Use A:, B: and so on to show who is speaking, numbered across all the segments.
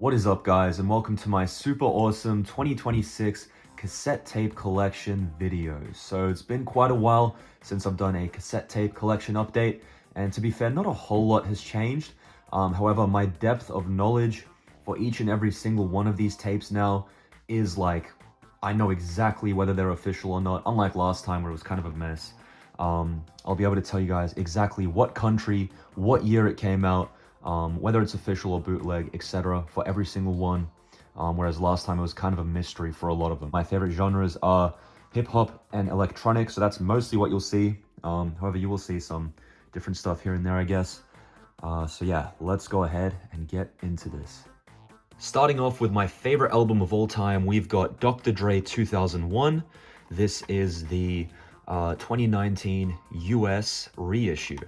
A: What is up, guys, and welcome to my super awesome 2026 cassette tape collection videos. So it's been quite a while since I've done a cassette tape collection update, and to be fair, not a whole lot has changed. However, my depth of knowledge for each and every single one of these tapes now is like, I know exactly whether they're official or not, unlike last time where it was kind of a mess. I'll be able to tell you guys exactly what country, what year it came out, whether it's official or bootleg, etc. for every single one, whereas last time it was kind of a mystery for a lot of them. My favorite genres are hip-hop and electronic, so that's mostly what you'll see. However, you will see some different stuff here and there, I guess. So yeah, let's go ahead and get into this. Starting off with my favorite album of all time, we've got Dr. Dre 2001. This is the 2019 US reissue.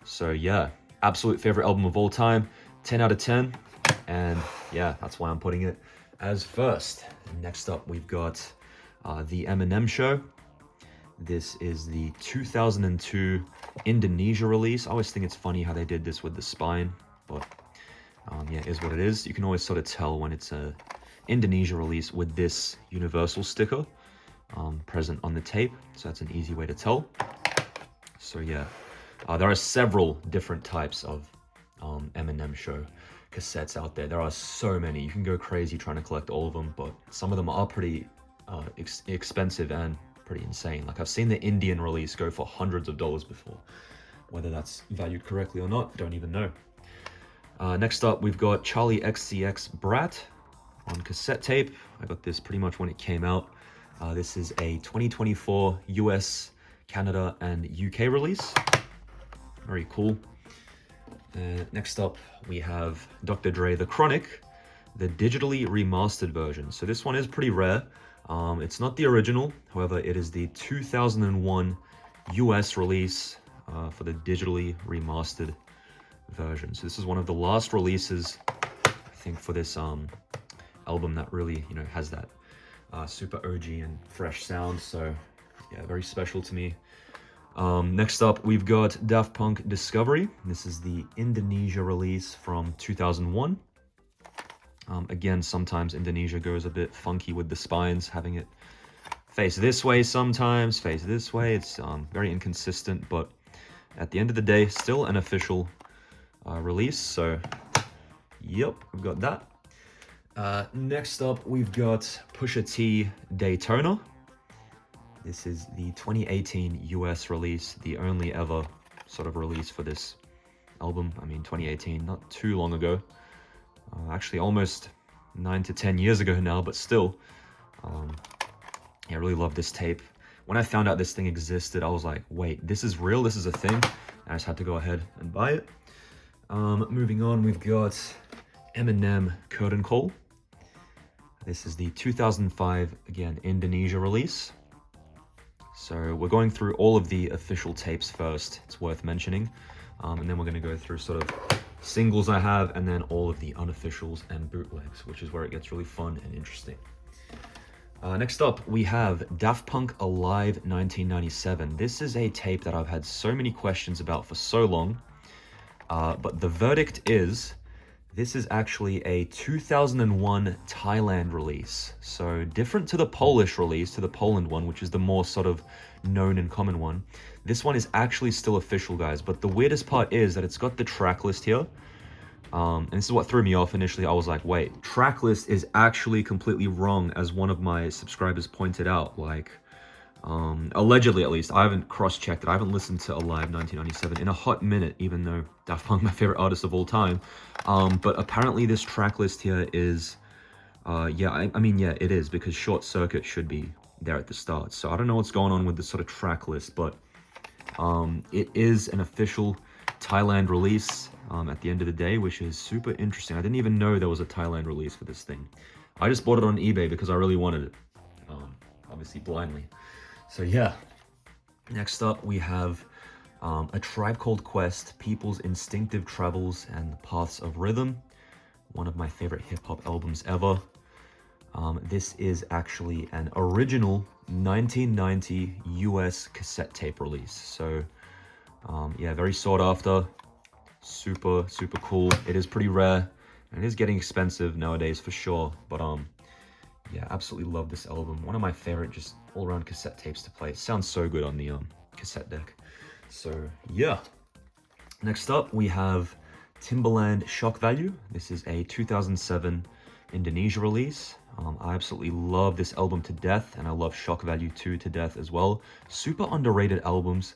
A: So yeah, absolute favorite album of all time, 10 out of 10, and yeah, that's why I'm putting it as first. Next up, we've got The Eminem Show. This is the 2002 Indonesia release. I always think it's funny how they did this with the spine, but yeah, it is what it is. You can always sort of tell when it's a Indonesia release with this universal sticker present on the tape, so that's an easy way to tell. So yeah. There are several different types of Eminem Show cassettes out there. There are so many. You can go crazy trying to collect all of them, but some of them are pretty expensive and pretty insane. Like, I've seen the Indian release go for hundreds of dollars before. Whether that's valued correctly or not, don't even know. Next up, we've got Charlie XCX Brat on cassette tape. I got this pretty much when it came out. This is a 2024 US, Canada, and UK release. Very cool. Next up, we have Dr. Dre The Chronic, the digitally remastered version. So this one is pretty rare. It's not the original, however, it is the 2001 US release for the digitally remastered version. So this is one of the last releases, I think, for this album that really, has that super OG and fresh sound. So yeah, very special to me. Next up, we've got Daft Punk Discovery. This is the Indonesia release from 2001. Again, sometimes Indonesia goes a bit funky with the spines, having it face this way sometimes, face this way. It's very inconsistent, but at the end of the day, still an official release. So, yep, we've got that. Next up, we've got Pusha T Daytona. This is the 2018 US release, the only ever sort of release for this album. I mean, 2018, not too long ago. Actually, almost 9 to 10 years ago now, but still. Yeah, I really love this tape. When I found out this thing existed, I was like, wait, this is real? This is a thing? I just had to go ahead and buy it. Moving on, we've got Eminem Curtain Call. This is the 2005, again, Indonesia release. So we're going through all of the official tapes first, it's worth mentioning. And then we're going to go through sort of singles I have, and then all of the unofficials and bootlegs, which is where it gets really fun and interesting. Next up, we have Daft Punk Alive 1997. This is a tape that I've had so many questions about for so long. But the verdict is, this is actually a 2001 Thailand release. So different to the Polish release, to the Poland one, which is the more sort of known and common one. This one is actually still official, guys. But the weirdest part is that it's got the track list here. And this is what threw me off initially. I was like, wait, track list is actually completely wrong, as one of my subscribers pointed out. Like, allegedly, at least. I haven't cross-checked it. I haven't listened to Alive 1997 in a hot minute, even though Daft Punk, my favorite artist of all time. But apparently this track list here is, yeah, I mean, yeah, it is, because Short Circuit should be there at the start. So I don't know what's going on with this sort of track list, but it is an official Thailand release at the end of the day, which is super interesting. I didn't even know there was a Thailand release for this thing. I just bought it on eBay because I really wanted it, obviously blindly. So yeah, next up we have A Tribe Called Quest, People's Instinctive Travels and the Paths of Rhythm, one of my favorite hip-hop albums ever. This is actually an original 1990 US cassette tape release. So yeah, very sought after, super cool. It is pretty rare. It is getting expensive nowadays for sure, but yeah, absolutely love this album. One of my favorite just all-around cassette tapes to play. It sounds so good on the cassette deck. So yeah. Next up, we have Timbaland Shock Value. This is a 2007 Indonesia release. I absolutely love this album to death, and I love Shock Value 2 to death as well. Super underrated albums.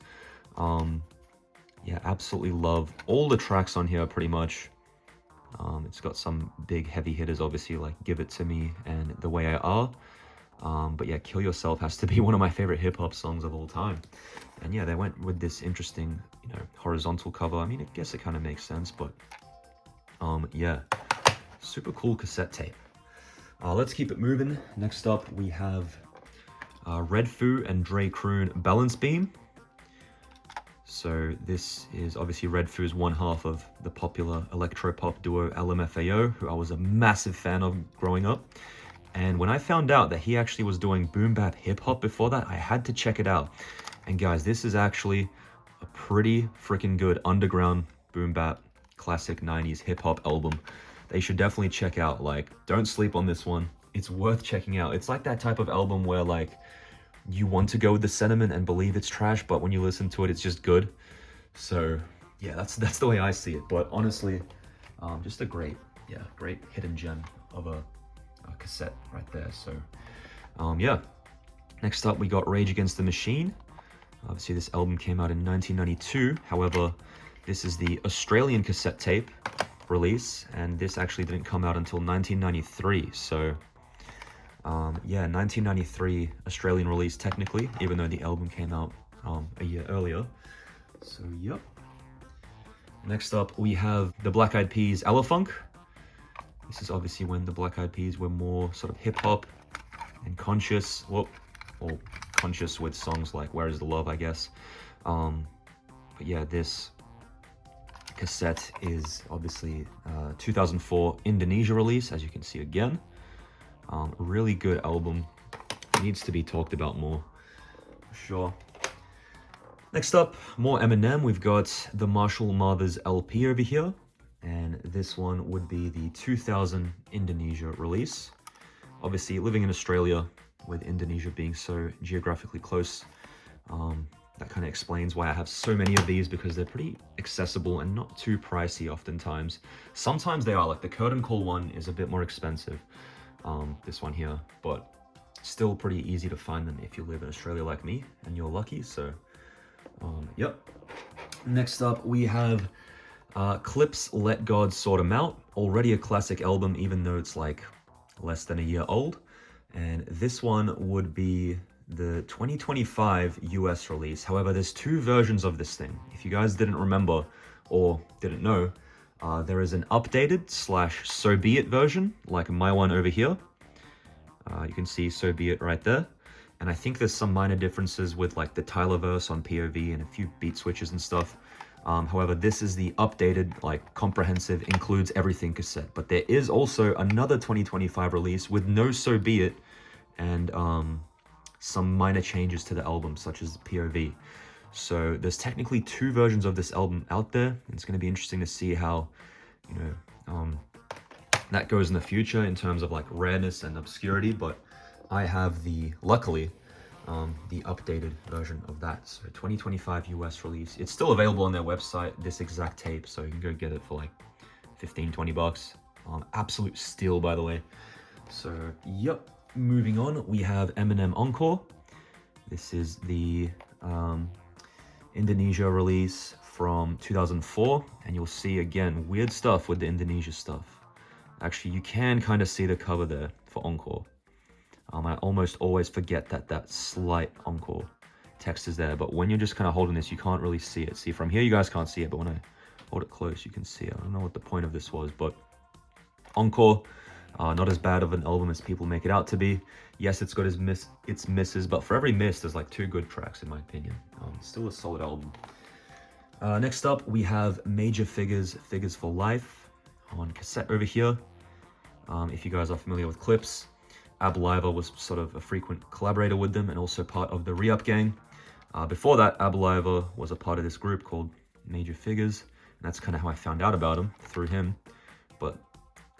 A: Yeah, absolutely love all the tracks on here pretty much. It's got some big heavy hitters, obviously, like Give It To Me and The Way I Are. But yeah, Kill Yourself has to be one of my favorite hip-hop songs of all time. And yeah, they went with this interesting, you know, horizontal cover. I mean, I guess it kind of makes sense, but yeah, super cool cassette tape. Let's keep it moving. Next up, we have Red Foo and Dre Kroon Balance Beam. So this is obviously Red Foo's one half of the popular electro-pop duo LMFAO, who I was a massive fan of growing up. And when I found out that he actually was doing boom bap hip hop before that, I had to check it out. And guys, this is actually a pretty freaking good underground boom bap classic 90s hip hop album that you should definitely check out. Like, don't sleep on this one. It's worth checking out. It's like that type of album where like you want to go with the sentiment and believe it's trash, but when you listen to it, it's just good. So yeah, that's the way I see it. But honestly, just a great hidden gem of a cassette right there. So yeah, next up we got Rage Against the Machine. Obviously this album came out in 1992. However, this is the Australian cassette tape release, and this actually didn't come out until 1993. So yeah, 1993 Australian release technically, even though the album came out a year earlier. So yep. Next up we have the Black Eyed Peas Elefunk. This is obviously when the Black Eyed Peas were more sort of hip-hop and conscious, or conscious with songs like Where Is the Love, I guess. But yeah, this cassette is obviously 2004 Indonesia release, as you can see again. Really good album. Needs to be talked about more, for sure. Next up, more Eminem. We've got the Marshall Mathers LP over here. And this one would be the 2000 Indonesia release. Obviously, living in Australia, with Indonesia being so geographically close, that kind of explains why I have so many of these, because they're pretty accessible and not too pricey oftentimes. Sometimes they are, like the Curtain Call one is a bit more expensive, this one here, but still pretty easy to find them if you live in Australia like me, and you're lucky, so yep. Next up, we have Clips Let God Sort 'Em Out, already a classic album, even though it's like less than a year old. And this one would be the 2025 US release. However, there's two versions of this thing. If you guys didn't remember or didn't know, there is an updated / So Be It version, like my one over here. You can see So Be It right there. And I think there's some minor differences with like the Tyler verse on POV and a few beat switches and stuff. However, this is the updated, like comprehensive, includes everything cassette. But there is also another 2025 release with no So Be It and some minor changes to the album, such as POV. So there's technically two versions of this album out there. It's going to be interesting to see how, you know, that goes in the future in terms of like rareness and obscurity. But I have luckily, the updated version of that. So 2025 US release. It's still available on their website, this exact tape, so you can go get it for like 15-20 bucks. Absolute steal, by the way. So yep, moving on, we have Eminem Encore. This is the Indonesia release from 2004, and you'll see again weird stuff with the Indonesia stuff. Actually, you can kind of see the cover there for Encore. I almost always forget that slight Encore text is there, but when you're just kind of holding this, you can't really see it. See, from here you guys can't see it, but when I hold it close, you can see it. I don't know what the point of this was, but Encore, not as bad of an album as people make it out to be. Yes, it's got its misses, but for every miss, there's like two good tracks in my opinion. Still a solid album. Next up, we have Major Figures, Figures for Life on cassette over here. If you guys are familiar with Clips, Ab Liver was sort of a frequent collaborator with them and also part of the Re-Up Gang. Before that, Ab Liver was a part of this group called Major Figures, and that's kind of how I found out about him, through him. But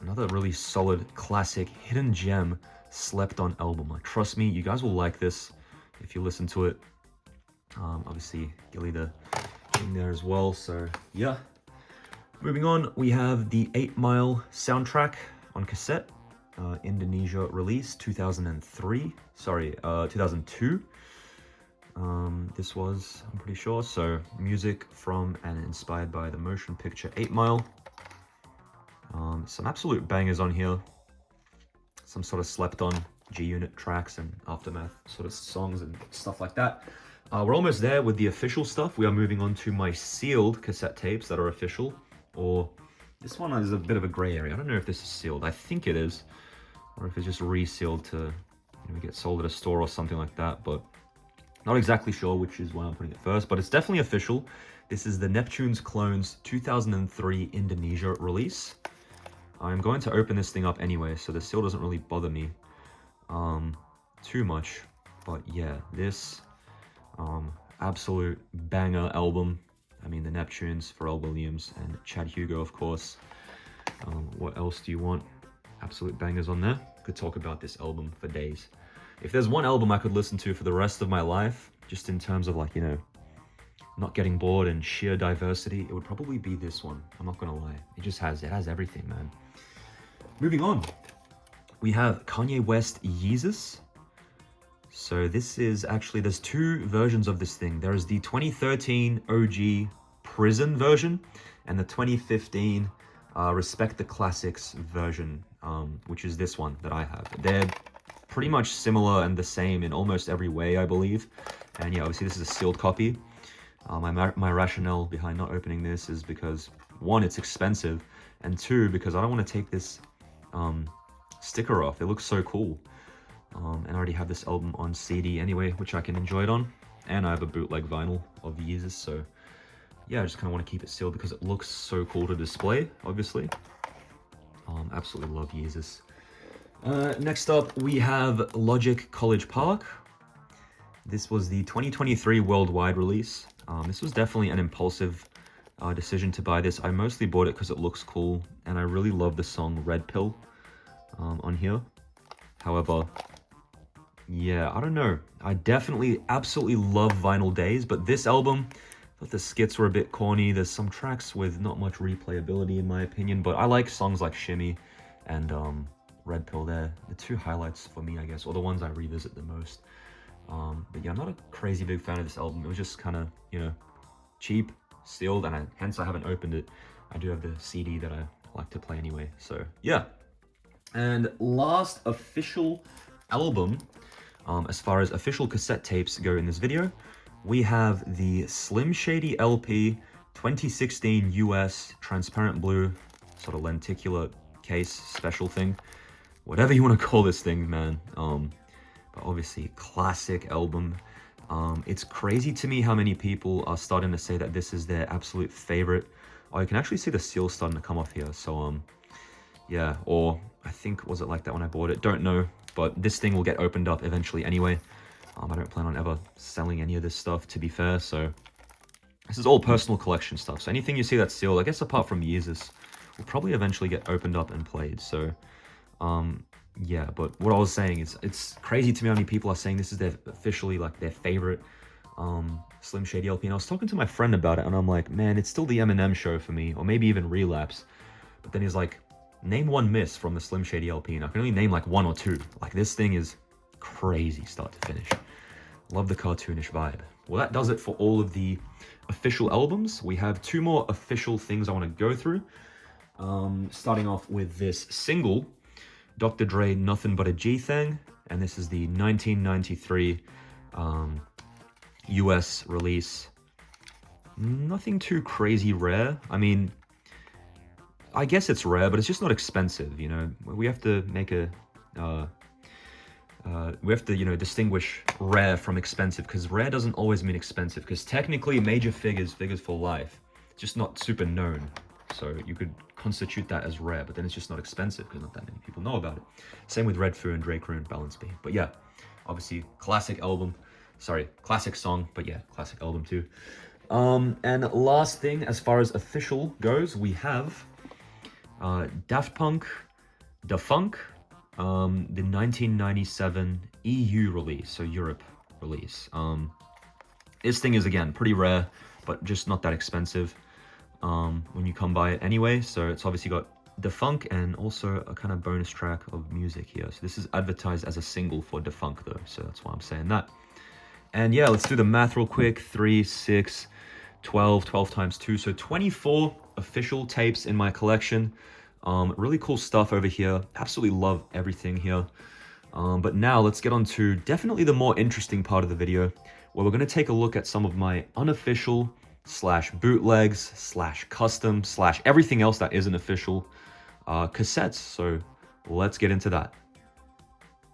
A: Another really solid, classic, hidden gem, slept on album. Like, trust me, you guys will like this if you listen to it. Obviously, Gilly the in there as well, so yeah. Moving on, we have the 8 Mile soundtrack on cassette. Indonesia release, 2003. Sorry, 2002. This was, I'm pretty sure, so music from and inspired by the motion picture 8 Mile. Some absolute bangers on here. Some sort of slept on G-Unit tracks and Aftermath sort of songs and stuff like that. We're almost there with the official stuff. We are moving on to my sealed cassette tapes that are official. Or this one is a bit of a gray area. I don't know if this is sealed. I think it is. Or if it's just resealed to get sold at a store or something like that. But not exactly sure, which is why I'm putting it first. But it's definitely official. This is the Neptune's Clones 2003 Indonesia release. I'm going to open this thing up anyway, so the seal doesn't really bother me too much. But yeah, this absolute banger album. I mean, the Neptunes, Pharrell Williams, and Chad Hugo, of course. What else do you want? Absolute bangers on there. Could talk about this album for days. If there's one album I could listen to for the rest of my life, just in terms of like, not getting bored and sheer diversity, it would probably be this one. I'm not gonna lie. It has everything, man. Moving on, we have Kanye West Yeezus. So this is actually, there's two versions of this thing. There is the 2013 OG Prison version and the 2015 Respect the Classics version, which is this one that I have. They're pretty much similar and the same in almost every way, I believe. And yeah, obviously this is a sealed copy. My rationale behind not opening this is because, one, it's expensive, and two, because I don't want to take this sticker off. It looks so cool. And I already have this album on CD anyway, which I can enjoy it on. And I have a bootleg vinyl of Yeezus, so yeah, I just kind of want to keep it sealed because it looks so cool to display, obviously. Absolutely love Yeezus. Next up, we have Logic College Park. This was the 2023 worldwide release. This was definitely an impulsive decision to buy this. I mostly bought it because it looks cool, and I really love the song Red Pill on here. However, yeah, I don't know. I definitely absolutely love Vinyl Days, but this album, I thought the skits were a bit corny. There's some tracks with not much replayability in my opinion, but I like songs like Shimmy and Red Pill. They're the two highlights for me, I guess, or the ones I revisit the most. But yeah, I'm not a crazy big fan of this album. It was just kind of, cheap, sealed, and hence I haven't opened it. I do have the CD that I like to play anyway, so yeah. And last official album, as far as official cassette tapes go in this video, we have the Slim Shady LP 2016 US transparent blue, sort of lenticular case special thing. Whatever you want to call this thing, man. But obviously, classic album. It's crazy to me how many people are starting to say that this is their absolute favorite. Oh, you can actually see the seal starting to come off here. So, yeah, or I think, was it like that when I bought it? Don't know, but this thing will get opened up eventually anyway. I don't plan on ever selling any of this stuff, to be fair, so this is all personal collection stuff. So anything you see that's sealed, I guess apart from Yeezus, will probably eventually get opened up and played. So, yeah, but what I was saying is, it's crazy to me how many people are saying this is their officially like their favorite Slim Shady LP. And I was talking to my friend about it, and I'm like, man, it's still the Eminem Show for me, or maybe even Relapse. But then he's like, name one miss from the Slim Shady LP, and I can only name like one or two. Like, this thing is crazy start to finish. Love the cartoonish vibe. Well, that does it for all of the official albums. We have two more official things I want to go through. Starting off with this single, Dr. Dre, Nothing But a G Thing, and this is the 1993 US release. Nothing too crazy rare. I mean, I guess it's rare, but it's just not expensive, We have to make a... we have to, distinguish rare from expensive, because rare doesn't always mean expensive, because technically major figures for life, just not super known. So you could constitute that as rare, but then it's just not expensive because not that many people know about it. Same with Red Foo and Drake Roon, Balance B. But yeah, obviously classic album. Sorry, classic song, but yeah, classic album too. And last thing, as far as official goes, we have Daft Punk Da Funk, the 1997 EU release, so Europe release. This thing is, again, pretty rare, but just not that expensive when you come by it anyway. So it's obviously got Da Funk and also a kind of bonus track of music here. So this is advertised as a single for Da Funk though, so that's why I'm saying that. And yeah, let's do the math real quick. 3, 6, 12, 12 times 2. So 24 official tapes in my collection. Really cool stuff over here. Absolutely love everything here. But now let's get on to definitely the more interesting part of the video, where we're going to take a look at some of my unofficial slash bootlegs slash custom slash everything else that isn't official cassettes. So let's get into that.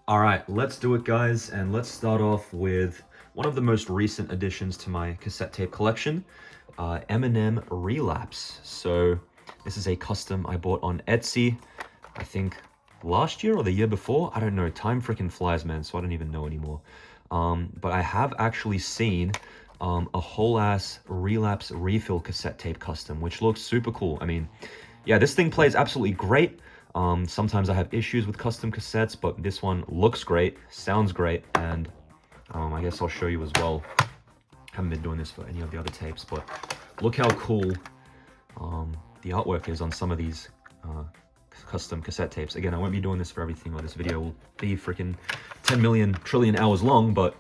A: All right, let's do it, guys. And let's start off with one of the most recent additions to my cassette tape collection, Eminem Relapse. So this is a custom I bought on Etsy, I think last year or the year before. I don't know. Time freaking flies, man. So I don't even know anymore. But I have actually seen a whole ass Relapse refill cassette tape custom, which looks super cool. I mean, yeah, this thing plays absolutely great. Sometimes I have issues with custom cassettes, but this one looks great, sounds great, and I guess I'll show you as well. Haven't been doing this for any of the other tapes, but look how cool the artwork is on some of these custom cassette tapes. Again, I won't be doing this for everything, or this video will be freaking 10 million trillion hours long, but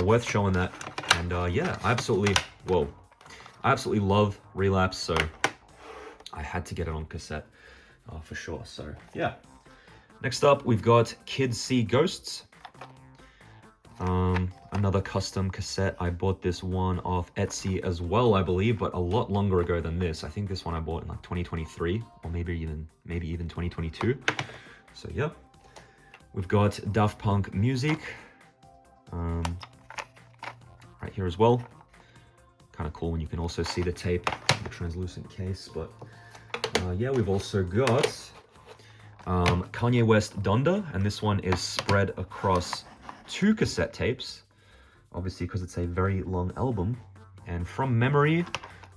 A: worth showing that. And yeah, I absolutely love Relapse, so I had to get it on cassette for sure. So yeah, next up we've got Kids See Ghosts. Another custom cassette. I bought this one off Etsy as well, I believe, but a lot longer ago than this. I think this one I bought in like 2023, or maybe even 2022. So yeah, we've got Daft Punk Music right here as well. Kind of cool when you can also see the tape in the translucent case. But yeah, we've also got Kanye West Donda, and this one is spread across 2 cassette tapes, obviously because it's a very long album. And from memory,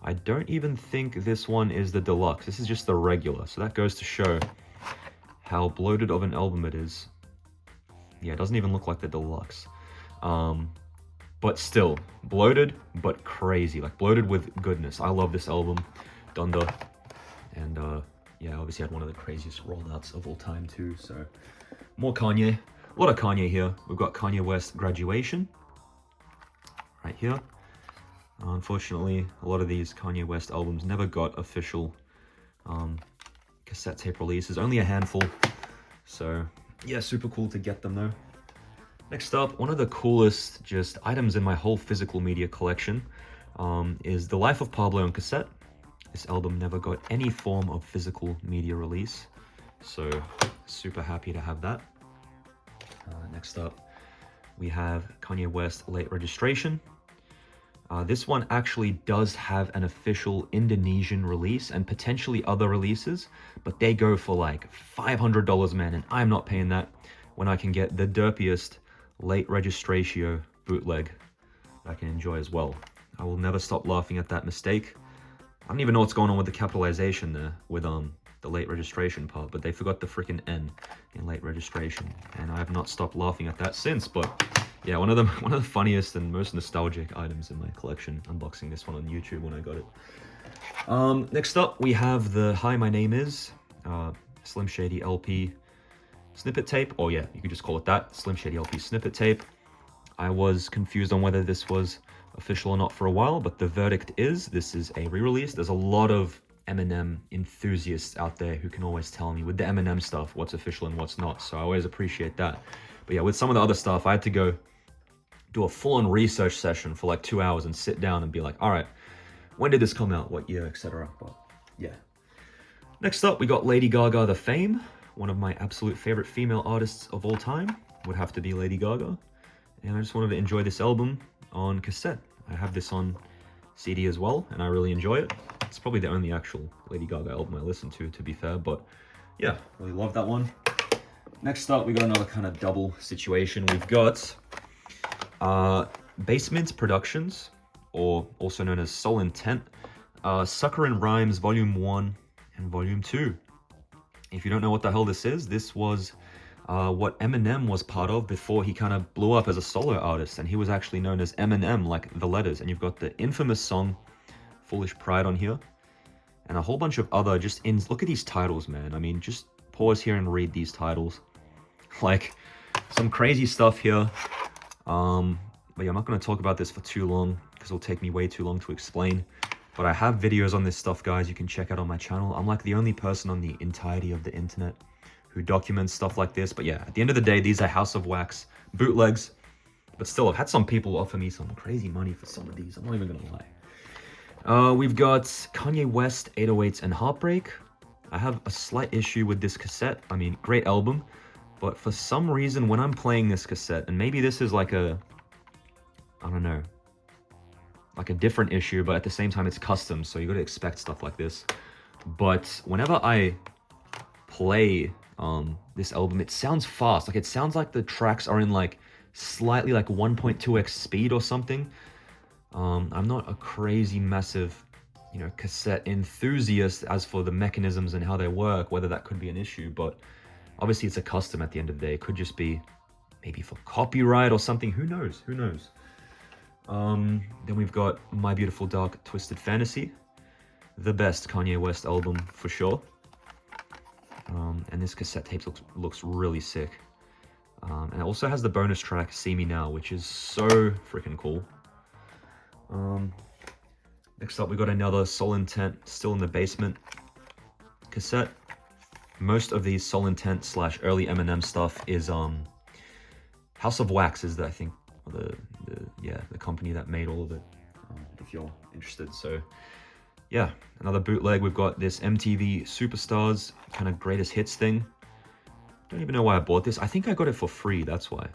A: I don't even think this one is the deluxe. This is just the regular, so that goes to show how bloated of an album it is. Yeah, it doesn't even look like the deluxe, but still bloated, but crazy, like bloated with goodness. I love this album, Donda, and yeah, obviously had one of the craziest rollouts of all time too. So more Kanye. A lot of Kanye here. We've got Kanye West Graduation right here. Unfortunately, a lot of these Kanye West albums never got official cassette tape releases, only a handful. So yeah, super cool to get them though. Next up, one of the coolest just items in my whole physical media collection is The Life of Pablo on cassette. This album never got any form of physical media release, so super happy to have that. Next up, we have Kanye West Late Registration. This one actually does have an official Indonesian release and potentially other releases, but they go for like $500, man, and I'm not paying that when I can get the derpiest Late Registratio bootleg I can enjoy as well. I will never stop laughing at that mistake. I don't even know what's going on with the capitalization there with the late registration part, but they forgot the freaking N in late registration, and I have not stopped laughing at that since. But yeah, one of the funniest and most nostalgic items in my collection. Unboxing this one on YouTube when I got it. Next up, we have the Hi, My Name Is Slim Shady LP snippet tape. Oh yeah, you could just call it that, Slim Shady LP snippet tape. I was confused on whether this was official or not for a while, but the verdict is this is a re-release. There's a lot of Eminem enthusiasts out there who can always tell me with the Eminem stuff what's official and what's not, so I always appreciate that. But yeah, with some of the other stuff, I had to go do a full-on research session for like 2 hours and sit down and be like, all right, when did this come out, what year, etc. But yeah. Next up, we got Lady Gaga The Fame. One of my absolute favorite female artists of all time would have to be Lady Gaga, and I just wanted to enjoy this album on cassette. I have this on CD as well, and I really enjoy it. It's probably the only actual Lady Gaga album I listen to be fair, but yeah, really love that one. Next up, we got another kind of double situation. We've got Basement Productions, or also known as Soul Intent, Sucker and Rhymes Volume 1 and Volume 2. If you don't know what the hell this was what Eminem was part of before he kind of blew up as a solo artist, and he was actually known as Eminem, like the letters. And you've got the infamous song Foolish Pride on here, and a whole bunch of other look at these titles, man. I mean, just pause here and read these titles. Like, some crazy stuff here. But yeah, I'm not going to talk about this for too long because it'll take me way too long to explain. But I have videos on this stuff, guys, you can check out on my channel. I'm like the only person on the entirety of the internet who documents stuff like this. But yeah, at the end of the day, these are House of Wax bootlegs. But still, I've had some people offer me some crazy money for some of these. I'm not even going to lie. We've got Kanye West, 808s and Heartbreak. I have a slight issue with this cassette. I mean, great album. But for some reason, when I'm playing this cassette, and maybe this is like a, I don't know, like a different issue, but at the same time it's custom, so you got to expect stuff like this. But whenever I play this album, it sounds fast. Like, it sounds like the tracks are in like slightly like 1.2x speed or something. I'm not a crazy massive, you know, cassette enthusiast as for the mechanisms and how they work, whether that could be an issue, but obviously it's a custom at the end of the day. It could just be maybe for copyright or something. Who knows? Who knows? Then we've got My Beautiful Dark Twisted Fantasy, the best Kanye West album for sure. And this cassette tape looks really sick. And it also has the bonus track See Me Now, which is so freaking cool. Next up, we got another Soul Intent Still in the Basement cassette. Most of these Soul Intent / early Eminem stuff is House of Wax is I think the company that made all of it, if you're interested. So yeah, another bootleg. We've got this MTV Superstars kind of greatest hits thing. Don't even know why I bought this. I think I got it for free, that's why.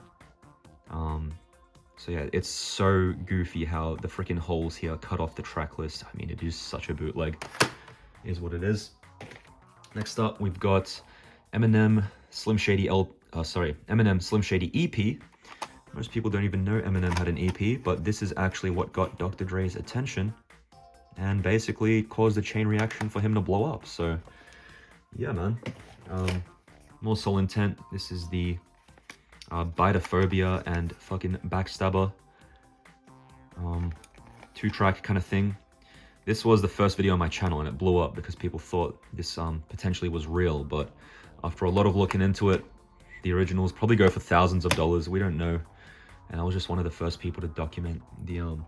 A: So yeah, it's so goofy how the freaking holes here cut off the track list. I mean, it is such a bootleg, is what it is. Next up, we've got Eminem Slim Shady Eminem Slim Shady EP. Most people don't even know Eminem had an EP, but this is actually what got Dr. Dre's attention and basically caused a chain reaction for him to blow up. So yeah, man. More Soul Intent. This is the Bitophobia and fucking Backstabber 2-track kind of thing. This was the first video on my channel and it blew up because people thought this potentially was real, but after a lot of looking into it, the originals probably go for thousands of dollars. We don't know. And I was just one of the first people to document the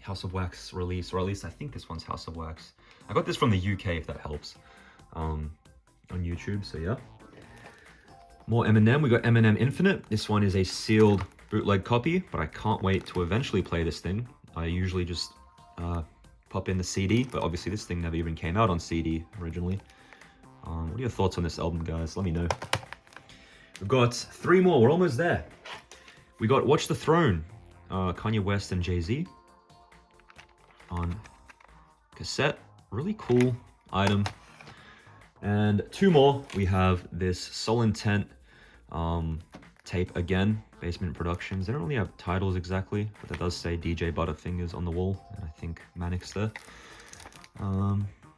A: House of Wax release, or at least I think this one's House of Wax. I got this from the UK, if that helps, on YouTube, so yeah. More Eminem. We got Eminem Infinite. This one is a sealed bootleg copy, but I can't wait to eventually play this thing. I usually just pop in the CD, but obviously this thing never even came out on CD originally. What are your thoughts on this album, guys? Let me know. We've got 3 more. We're almost there. We got Watch the Throne, Kanye West and Jay-Z on cassette. Really cool item. And 2 more. We have this Soul Intent tape again, Basement Productions. They don't really have titles exactly, but it does say DJ Butterfingers on the wall, and I think Manic's there.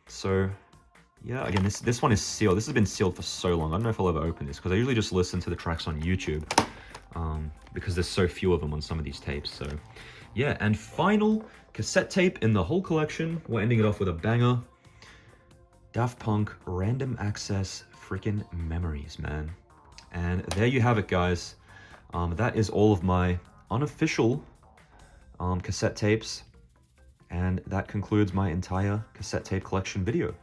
A: So yeah, again, this one is sealed. This has been sealed for so long. I don't know if I'll ever open this because I usually just listen to the tracks on YouTube because there's so few of them on some of these tapes. So yeah, and final cassette tape in the whole collection. We're ending it off with a banger. Daft Punk Random Access freaking Memories, man. And there you have it, guys. That is all of my unofficial cassette tapes. And that concludes my entire cassette tape collection video.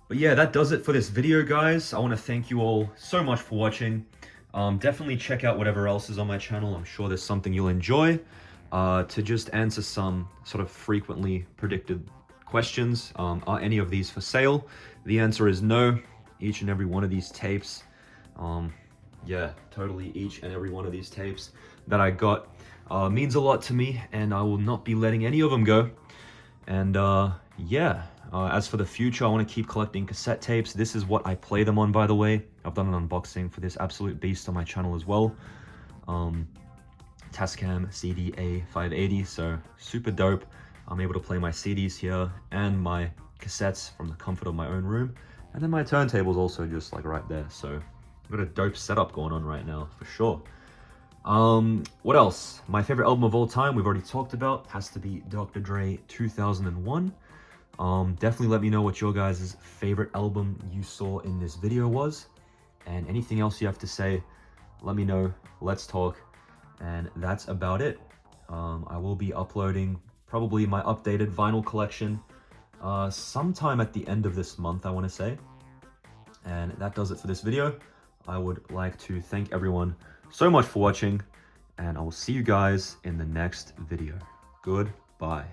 A: But yeah, that does it for this video, guys. I want to thank you all so much for watching. Definitely check out whatever else is on my channel. I'm sure there's something you'll enjoy. To just answer some sort of frequently predicted questions. Are any of these for sale? The answer is no. Each and every one of these tapes, yeah, totally each and every one of these tapes that I got means a lot to me, and I will not be letting any of them go. And yeah, as for the future, I want to keep collecting cassette tapes. This is what I play them on, by the way. I've done an unboxing for this absolute beast on my channel as well. Tascam CDA 580, so super dope. I'm able to play my CDs here and my cassettes from the comfort of my own room. And then my turntable's also just like right there. So I've got a dope setup going on right now for sure. What else? My favorite album of all time, we've already talked about, has to be Dr. Dre 2001. Definitely let me know what your guys' favorite album you saw in this video was. And anything else you have to say, let me know. Let's talk. And that's about it. I will be uploading probably my updated vinyl collection sometime at the end of this month, I want to say. And that does it for this video. I would like to thank everyone so much for watching, and I will see you guys in the next video. Goodbye.